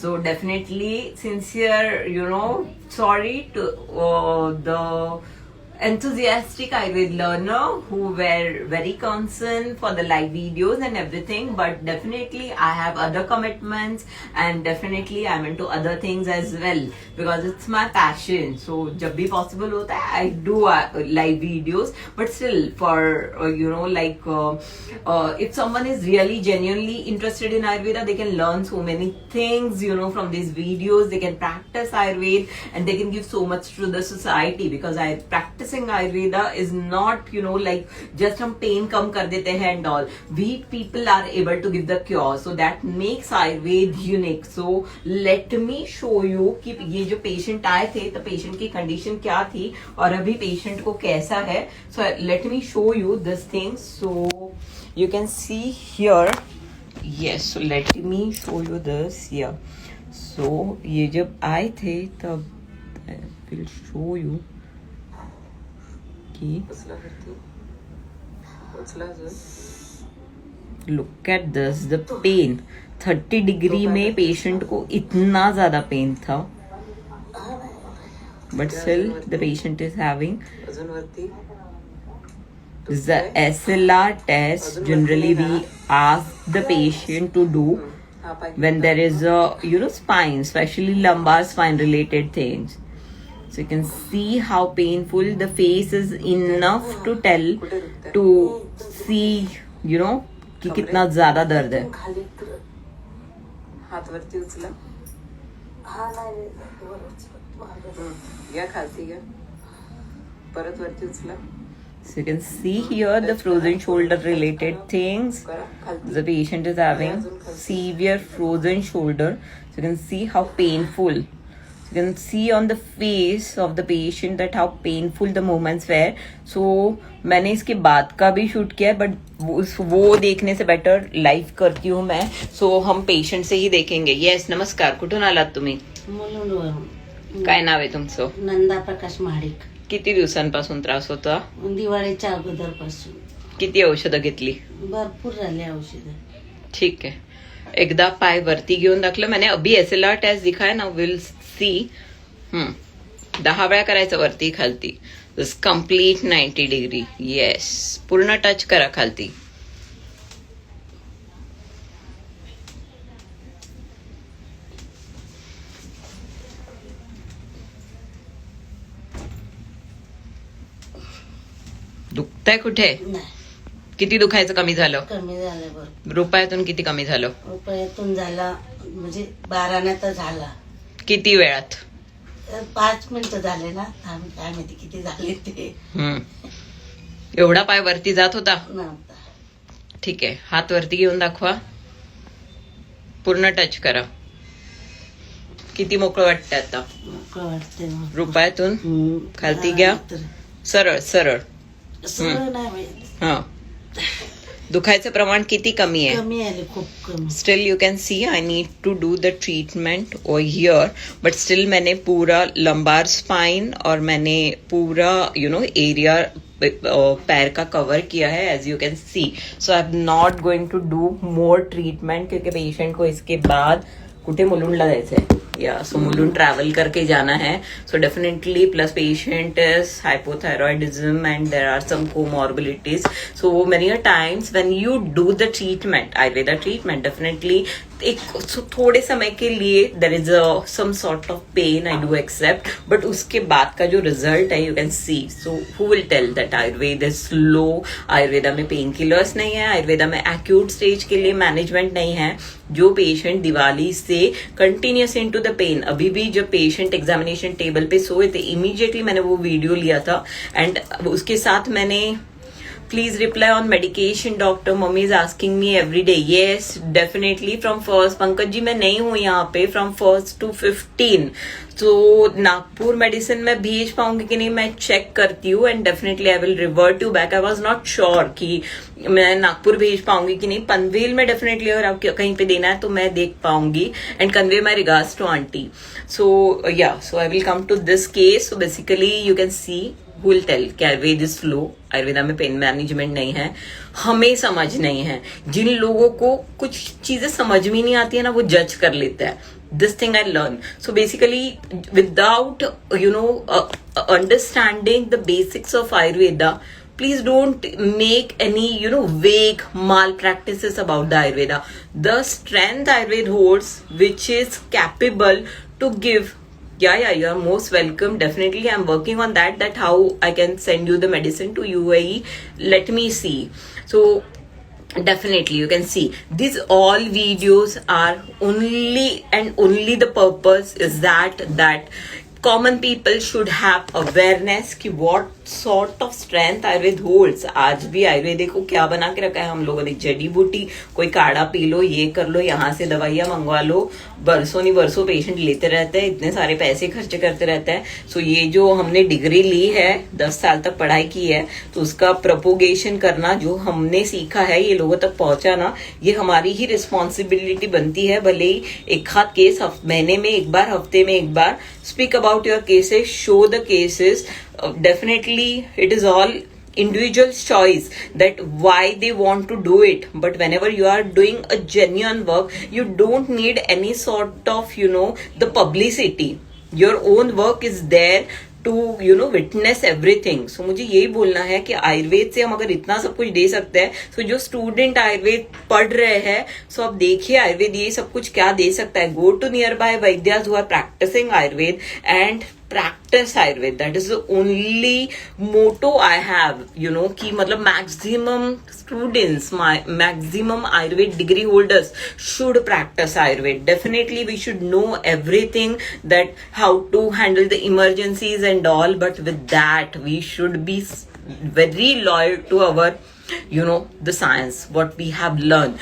So definitely sincere, sorry to the enthusiastic Ayurveda learner who were very concerned for the live videos and everything, but definitely I have other commitments and definitely I'm into other things as well because it's my passion. So जब भी possible होता है I do live videos, but still for if someone is really genuinely interested in Ayurveda, they can learn so many things from these videos. They can practice Ayurveda and they can give so much to the society because practicing Ayurveda is not like just हम pain कम कर देते हैं and all. We people are able to give the cure, so that makes Ayurveda unique. So let me show you कि ये जो patient आए थे तो patient की condition क्या थी और अभी patient को कैसा है. So let me show you this thing. So you can see here. Yes, so let me show you this here. So ये जब आए थे तब I will show you कि look at this, the pain 30 degree में patient को इतना ज्यादा पेन था, but still the patient is having the SLR test. Generally we ask the patient to do when there is a spine, especially lumbar spine related things. So you can see how painful the face is, enough to tell to see कि कितना ज्यादा दर्द है. हाथ वरती उचला, या खालती घ्या, परत वरती उचला. So you can see here the frozen shoulder related things. The patient is having severe frozen shoulder. So you can see how painful. You can see on the face of the patient that how painful the moments were. So मैंने इसके बाद का भी shoot किया है, but वो देखने से बेटर लाइव करती हूँ मैं. सो हम पेशंट से ही देखेंगे. येस, नमस्कार. कुठून आलात तुम्ही? काय नाव आहे तुमचं? नंदा प्रकाश महाडिक. किती दिवसांपासून त्रास होता? दिवाळीच्या अगोदर पासून. किती औषधं घेतली? भरपूर झाले औषधं. ठीक है, एकदा पाय वरती घेऊन दाखलं. मैंने अभी SLR टेस्ट दिखाया ना, विल सी. 10 वेळा करायचं वरती खालती. This complete 90 degree. येस, पूर्ण टच करा खालती. दुखतंय कुठे? किती दुखायचं कमी झालं? कमी झालं. बरं, रुपयातून किती कमी झालं? रुपयातून झाला म्हणजे 12 तर झाला. किती वेळात? 5 मिनिटं झाले ना. आम्ही काय माहिती किती झाले ते. एवढा पाय वरती जात होता? नव्हता. ठीक आहे, हात वरती घेऊन दाखवा. पूर्ण टच करा. किती मोकळं वाटतंय आता? मोकळं वाटतंय. रुपयातून खालती घ्या. सरळ सरळ. सगळं नाही माहिती. हा, दुखायचं प्रमाण किती कमी आहे? कमी आले, खूप कमी. Still you can see I need to do the treatment over here, but still मैंने पूरा लंबार स्पाइन और मैंने पूरा एरिया पैर का कवर किया है, as you can see. So I am not going to do more treatment क्योंकि पेशेंट को इसके बाद कुठे मुलुंडला जायचंय. या सो मुलुंड ट्रैवल करके जाना है. So definitely plus patient is hypothyroidism and there are some comorbidities. So many times when you do the treatment, Ayurveda treatment, definitely एक थोड़े समय के लिए there is some sort of pain, I do accept, but उसके बाद का जो result है you can see. So who will tell that Ayurveda is slow? Ayurveda में पेन किलर्स नहीं है, आयुर्वेदा में एक्यूट स्टेज के लिए मैनेजमेंट नहीं है. जो पेशेंट दिवाली से कंटिन्यूस इनटू द पेन, अभी भी जब पेशेंट एग्जामिनेशन टेबल पे सोए थे, इमीडिएटली मैंने वो वीडियो लिया था एंड उसके साथ मैंने Please reply on medication, doctor. Mummy is asking me every day. Yes, definitely from first. Pankaj ji मैं नहीं हूँ यहाँ पे from 1st to 15. तो नागपुर मेडिसिन में भेज पाऊंगी कि नहीं मैं चेक करती हूँ and definitely I will revert you back. I was not sure कि मैं नागपुर भेज पाऊंगी कि नहीं. पनवेल में डेफिनेटली अगर आप कहीं पे देना है तो मैं देख पाऊंगी and convey my regards to aunty. So yeah, so I will come to this case. So basically you can see who will tell कि आयुर्वेद इज स्लो, आयुर्वेदा में पेन मैनेजमेंट नहीं है, हमें समझ नहीं है. जिन लोगों को कुछ चीजें समझ में नहीं आती है ना, वो जज कर लेता है. This thing I learned. So basically, without understanding the basics of Ayurveda, please don't make any vague malpractices about the Ayurveda. The strength Ayurveda holds, which is capable to give. Yeah, you are most welcome. Definitely, I'm working on that. That how I can send you the medicine to UAE. Let me see. So definitely you can see these all videos are only and only the purpose is that common people should have awareness कि what sort of strength Ayurveda holds. आज भी आयुर्वेद को क्या बना के रखा है हम लोगों ने, जड़ी बूटी, कोई काढ़ा पी लो, ये कर लो, यहाँ से दवाइयाँ मंगवा लो, बरसों नहीं बरसों पेशेंट लेते रहते हैं, इतने सारे पैसे खर्च करते रहते हैं. सो ये जो हमने डिग्री ली है, 10 साल तक पढ़ाई की है, तो उसका प्रोपोगेशन करना, जो हमने सीखा है ये लोगों तक पहुंचाना, ये हमारी ही रिस्पॉन्सिबिलिटी बनती है. भले ही एक हाथ केस महीने में एक बार, हफ्ते में एक बार, speak about your cases, show the cases. Definitely it is all individual's choice that why they want to do it, but whenever you are doing a genuine work, you don't need any sort of the publicity. Your own work is there to witness everything. So मुझे यही बोलना है कि आयुर्वेद से हम अगर इतना सब कुछ दे सकते हैं, सो जो स्टूडेंट आयुर्वेद पढ़ रहे हैं, सो अब देखिए आयुर्वेद ये सब कुछ क्या दे सकता है. Go to near by vaidyas who are practising Ayurveda and practice Ayurveda. That is the only motto I have, कि मतलब maximum students, maximum Ayurved degree holders should practice Ayurveda. Definitely we should know everything, that how to handle the emergencies and all, but with that we should be very loyal to our the science what we have learned.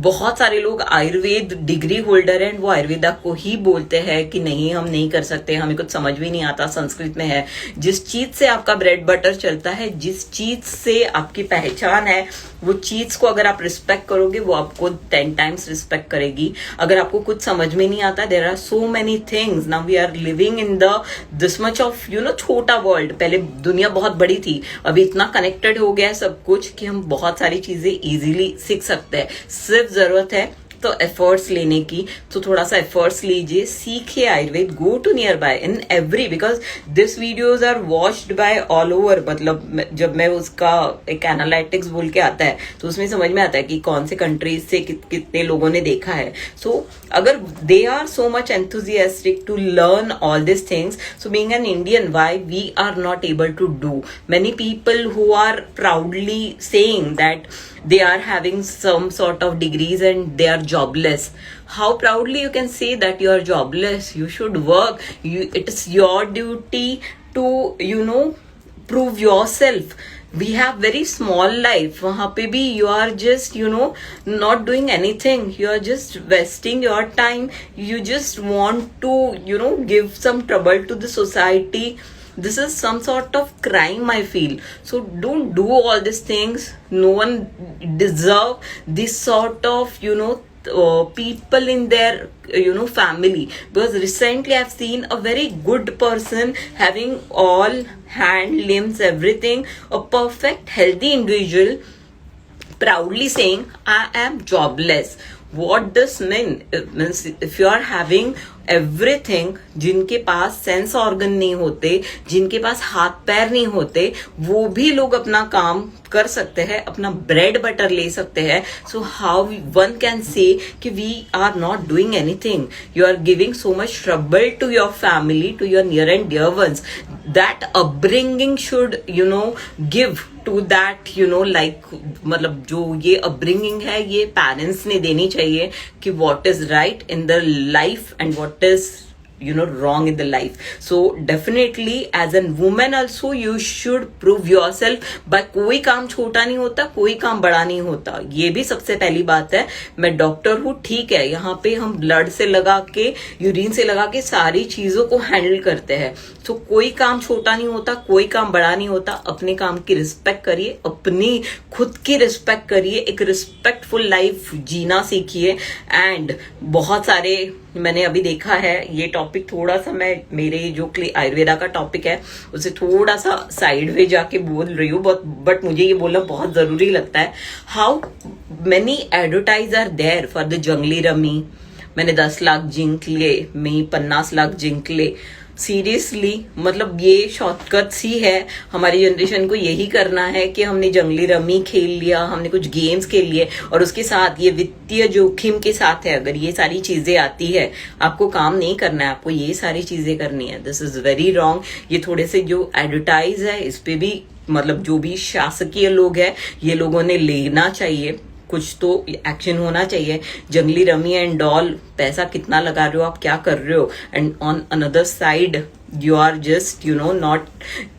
बहुत सारे लोग Ayurveda degree holder हैं, वो आयुर्वेदा को ही बोलते हैं कि नहीं हम नहीं कर सकते, हमें कुछ समझ भी नहीं आता, संस्कृत में है. जिस चीज से आपका ब्रेड बटर चलता है, जिस चीज से आपकी पहचान है, वो चीज को अगर आप रिस्पेक्ट करोगे, वो आपको 10 टाइम्स रिस्पेक्ट करेगी. अगर आपको कुछ समझ में नहीं आता, there are so many things. Now we are living in this much of छोटा वर्ल्ड. पहले दुनिया बहुत बड़ी थी, अभी इतना कनेक्टेड हो गया है सब कुछ कि हम बहुत सारी चीजें इजीली सीख सकते हैं. सिर्फ जरूरत है तो एफर्ट्स लेने की. तो थोड़ा सा एफर्ट्स लीजिए, सीखिए Ayurveda. Go to near by in every, because this videos are watched by all over. मतलब जब मैं उसका एक एनालिटिक्स बोल के आता है, तो उसमें समझ में आता है कि कौन से कंट्रीज से कितने लोगों ने देखा है. सो अगर they are so much enthusiastic to learn all this things, so being an Indian, why we are not able to do. Many people who are proudly saying that they are having some sort of degrees and they are jobless. How proudly you can say that you are jobless? You should work. It is your duty to prove yourself. We have very small life. वहाँ पे भी you are just not doing anything. You are just wasting your time. You just want to give some trouble to the society. This is some sort of crime, I feel. So don't do all these things. No one deserve this sort of people in their family. Because recently I've seen a very good person having all hand, limbs, everything, a perfect healthy individual, proudly saying I am jobless. What this mean? It means if you are having everything, जिनके पास sense organ नहीं होते, जिनके पास हाथ पैर नहीं होते, वो भी लोग अपना काम कर सकते हैं, अपना ब्रेड बटर ले सकते हैं. So how one can say कि we are not doing anything. You are giving so much trouble to your family, to your near and dear ones. That upbringing should give to that like, मतलब जो ये upbringing है, ये parents ने देनी चाहिए कि what is right in the life and what is wrong in the life. So definitely as a woman also you should prove yourself by. कोई काम छोटा नहीं होता, कोई काम बड़ा नहीं होता, ये भी सबसे पहली बात है. मैं डॉक्टर हूँ, ठीक है, यहाँ पे हम ब्लड से लगा के, यूरिन से लगा के सारी चीजों को हैंडल करते हैं. तो कोई काम छोटा नहीं होता, कोई काम बड़ा नहीं होता. अपने काम की रिस्पेक्ट करिए, अपनी खुद की रिस्पेक्ट करिए, एक रिस्पेक्टफुल लाइफ जीना सीखिए. एंड बहुत सारे मैंने अभी देखा है ये टॉपिक थोड़ा सा, मैं मेरे जो आयुर्वेदा का टॉपिक है उसे थोड़ा सा साइड वे जाके बोल रही हूँ, बट मुझे ये बोलना बहुत जरूरी लगता है. How many advertise are there for the Junglee rummy. मैंने 10 लाख जिंक लिए, मैं 50 लाख जिंक ले. सीरियसली, मतलब ये शॉर्टकट सी है. हमारी जनरेशन को यही करना है कि हमने जंगली रमी खेल लिया, हमने कुछ गेम्स खेल लिए, और उसके साथ ये वित्तीय जोखिम के साथ है. अगर ये सारी चीजें आती है, आपको काम नहीं करना है, आपको ये सारी चीजें करनी है. This is very wrong. ये थोड़े से जो एडवर्टाइज है इस पे भी, मतलब जो भी शासकीय लोग है, ये लोगों ने लेना चाहिए, कुछ तो एक्शन होना चाहिए. जंगली रमी एंड ऑल, पैसा कितना लगा रहे हो आप, क्या कर रहे हो, and on another side you are just not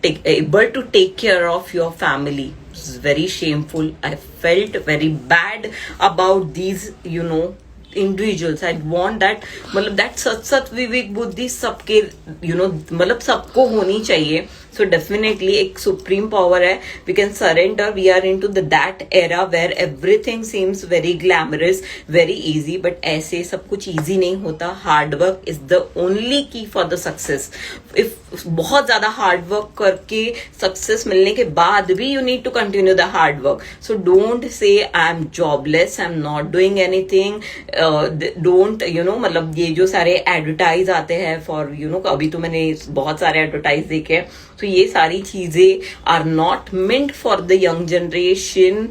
able to take care of your family. It's very shameful. I felt very bad about these individuals. I want that, मतलब that सत विवेक बुद्धि सबके मतलब सबको होनी चाहिए. So definitely एक supreme power है. We can surrender. We are into that era where everything seems very glamorous, very easy. But ऐसे सब कुछ easy नहीं होता. Hard work is the only key for the success. If बहुत ज्यादा hard work करके success मिलने के बाद भी you need to continue the hard work. So don't say I am jobless, I am not doing anything. Don't मतलब ये जो सारे advertise आते हैं for अभी तो मैंने बहुत सारे advertise देखे हैं. तो ये सारी चीजें are not meant for the young generation.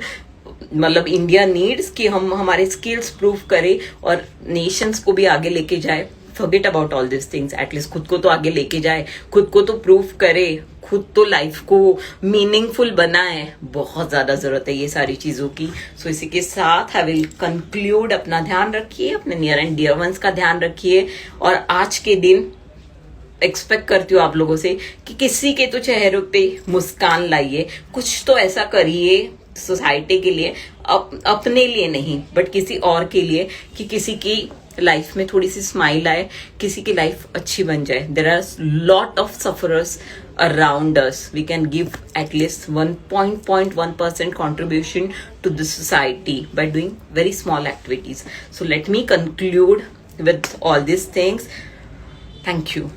मतलब इंडिया नीड्स कि हम हमारे स्किल्स प्रूव करें और नेशंस को भी आगे लेके जाए. Forget about all this things. At least खुद को तो आगे लेके जाए, खुद को तो प्रूव करे, खुद तो लाइफ को मीनिंगफुल बनाए. बहुत ज्यादा जरूरत है ये सारी चीजों की. सो इसी के साथ आई विल कंक्लूड. अपना ध्यान रखिए, अपने नियर एंड डियर वंस का ध्यान रखिए, और आज के दिन एक्सपेक्ट करती हूँ आप लोगों से कि किसी के तो चेहरों पे मुस्कान लाइए. कुछ तो ऐसा करिए सोसाइटी के लिए, अपने लिए नहीं बट किसी और के लिए, कि किसी की लाइफ में थोड़ी सी स्माइल आए, किसी की लाइफ अच्छी बन जाए. There are lot of sufferers around us. We can give at least 1.1% contribution to the society by doing very small activities. So let me conclude with all these things. Thank you.